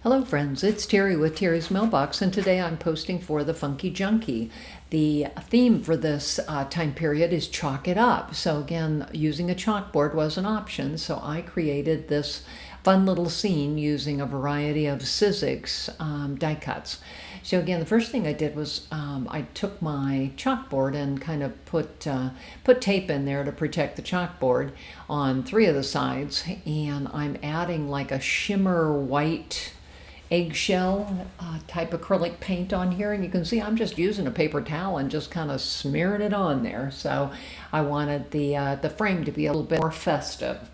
Hello friends, it's Terry with Terry's Mailbox, and today I'm posting for the Funky Junkie. The theme for this time period is Chalk It Up. So again, using a chalkboard was an option, so I created this fun little scene using a variety of Sizzix die cuts. So again, the first thing I did was I took my chalkboard and kind of put tape in there to protect the chalkboard on 3 of the sides, and I'm adding like a shimmer white eggshell type acrylic paint on here, and you can see I'm just using a paper towel and just kind of smearing it on there. So I wanted the frame to be a little bit more festive.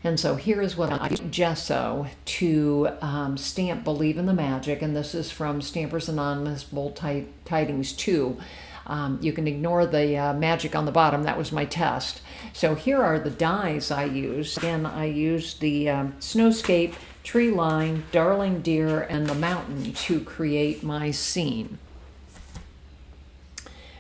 And so here is what I use gesso to stamp Believe in the Magic, and this is from Stampers Anonymous Bold Tidings 2. You can ignore the magic on the bottom. That was my test. So here are the dies I used. Again, I used the snowscape, tree line, darling deer, and the mountain to create my scene.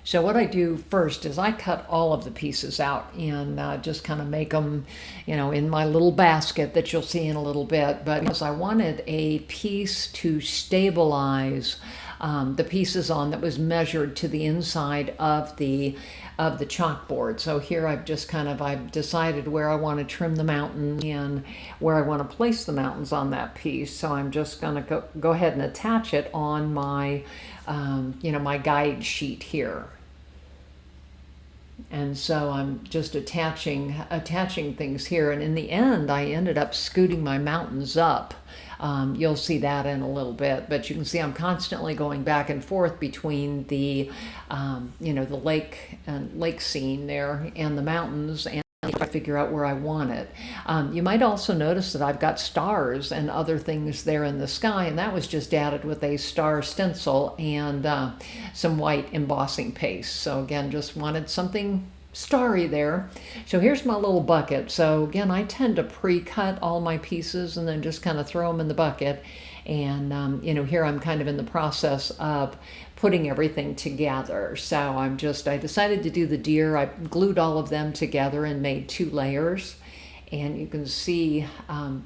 So what I do first is I cut all of the pieces out and just kind of make them, in my little basket that you'll see in a little bit. But because I wanted a piece to stabilize the pieces on that was measured to the inside of the chalkboard. So here I've decided where I want to trim the mountain and where I want to place the mountains on that piece. So I'm just going to go ahead and attach it on my my guide sheet here. And so I'm just attaching things here, and in the end I ended up scooting my mountains up. You'll see that in a little bit, but you can see I'm constantly going back and forth between the the lake scene there and the mountains, and I figure out where I want it. You might also notice that I've got stars and other things there in the sky, and that was just added with a star stencil and some white embossing paste. So again, just wanted something starry there. So here's my little bucket. So again, I tend to pre-cut all my pieces and then just kind of throw them in the bucket. And here I'm kind of in the process of putting everything together. So I decided to do the deer. I glued all of them together and made 2 layers. And you can see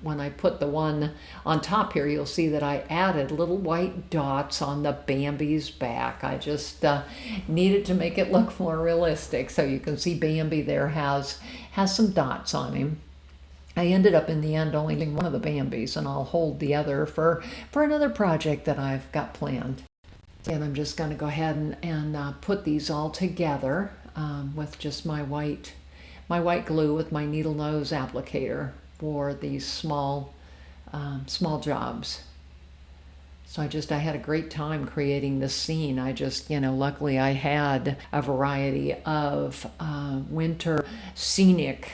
when I put the one on top here, you'll see that I added little white dots on the Bambi's back. I just needed to make it look more realistic. So you can see Bambi there has some dots on him. I ended up in the end only doing one of the Bambis, and I'll hold the other for another project that I've got planned. And I'm just going to go ahead and put these all together with just my white glue with my needle nose applicator for these small jobs. So I had a great time creating this scene. Luckily I had a variety of winter scenic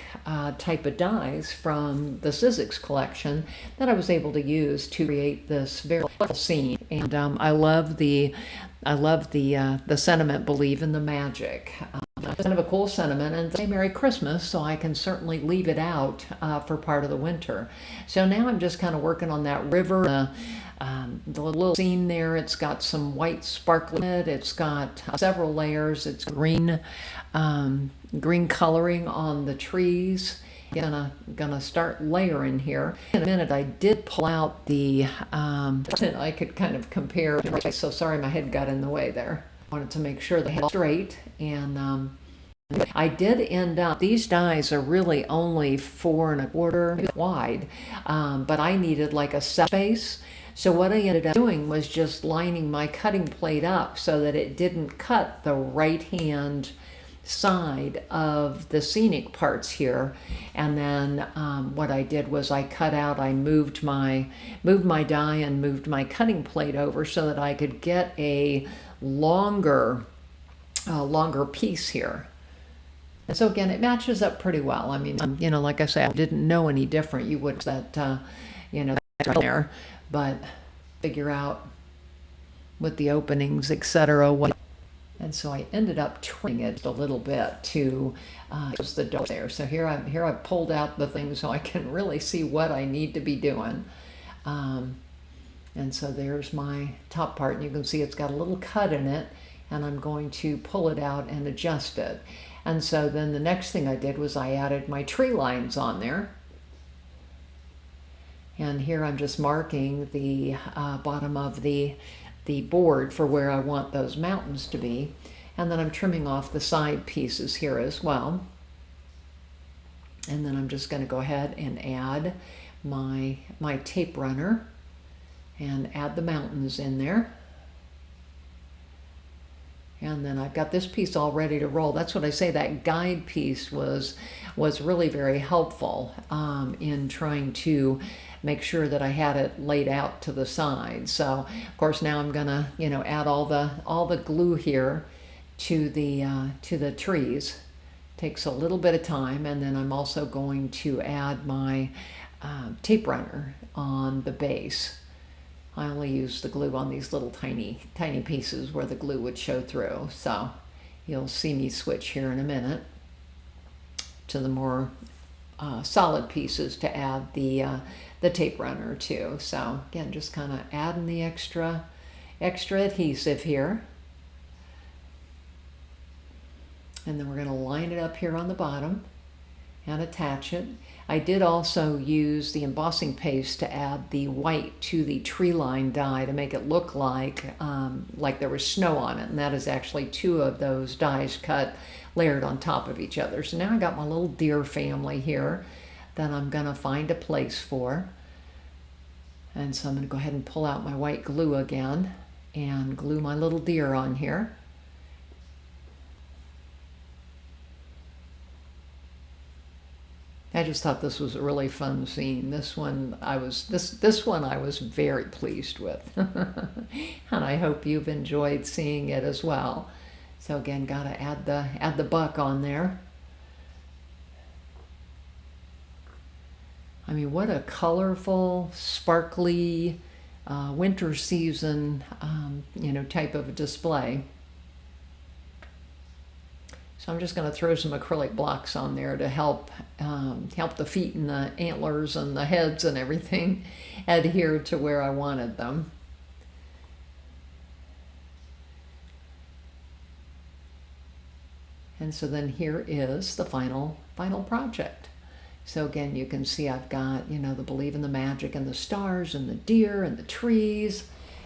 type of dies from the Sizzix collection that I was able to use to create this very little scene. And I love the sentiment, Believe in the Magic. It's kind of a cool sentiment, and say Merry Christmas, so I can certainly leave it out for part of the winter. So now I'm just kind of working on that river, the little scene there. It's got some white sparkle in it. It's got several layers. It's green coloring on the trees. Gonna start layering here. In a minute, I did pull out the I could kind of compare. So sorry, my head got in the way there. Wanted to make sure they held straight, and I did end up, these dies are really only 4 1/4 wide, but I needed like a space. So what I ended up doing was just lining my cutting plate up so that it didn't cut the right hand side of the scenic parts here. And then what I did was I moved my die and moved my cutting plate over so that I could get a longer piece here. And so again, it matches up pretty well. I mean, like I said, I didn't know any different. You would that there, but figure out with the openings, etc. And so I ended up trimming it a little bit to just the dough there. So here I pulled out the thing so I can really see what I need to be doing. And so there's my top part, and you can see it's got a little cut in it, and I'm going to pull it out and adjust it. And so then the next thing I did was I added my tree lines on there. And here I'm just marking the bottom of the board for where I want those mountains to be. And then I'm trimming off the side pieces here as well. And then I'm just going to go ahead and add my tape runner and add the mountains in there. And then I've got this piece all ready to roll. That's what I say, that guide piece was really very helpful in trying to make sure that I had it laid out to the side. So of course now I'm gonna, you know, add all the glue here to the trees. Takes a little bit of time, and then I'm also going to add my tape runner on the base. I only use the glue on these little tiny pieces where the glue would show through. So you'll see me switch here in a minute to the more solid pieces to add the tape runner to. So again, just kind of adding the extra adhesive here. And then we're going to line it up here on the bottom and attach it. I did also use the embossing paste to add the white to the tree line die to make it look like there was snow on it. And that is actually 2 of those dies cut layered on top of each other. So now I got my little deer family here that I'm going to find a place for. And so I'm going to go ahead and pull out my white glue again and glue my little deer on here. I just thought this was a really fun scene. This one I was very pleased with. And I hope you've enjoyed seeing it as well. So again, gotta add the buck on there. I mean, what a colorful, sparkly winter season type of a display. So I'm just going to throw some acrylic blocks on there to help the feet and the antlers and the heads and everything adhere to where I wanted them. And so then here is the final project. So again, you can see I've got, the believe in the magic and the stars and the deer and the trees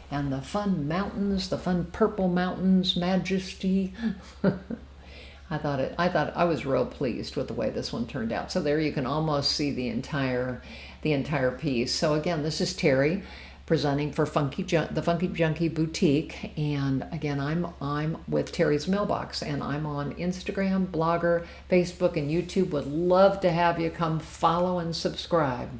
and the fun mountains, the fun purple mountains, majesty. I was real pleased with the way this one turned out. So there you can almost see the entire piece. So again, this is Terry presenting for the Funkie Junkie Boutique, and again, I'm with Terry's Mailbox, and I'm on Instagram, Blogger, Facebook, and YouTube. Would love to have you come follow and subscribe.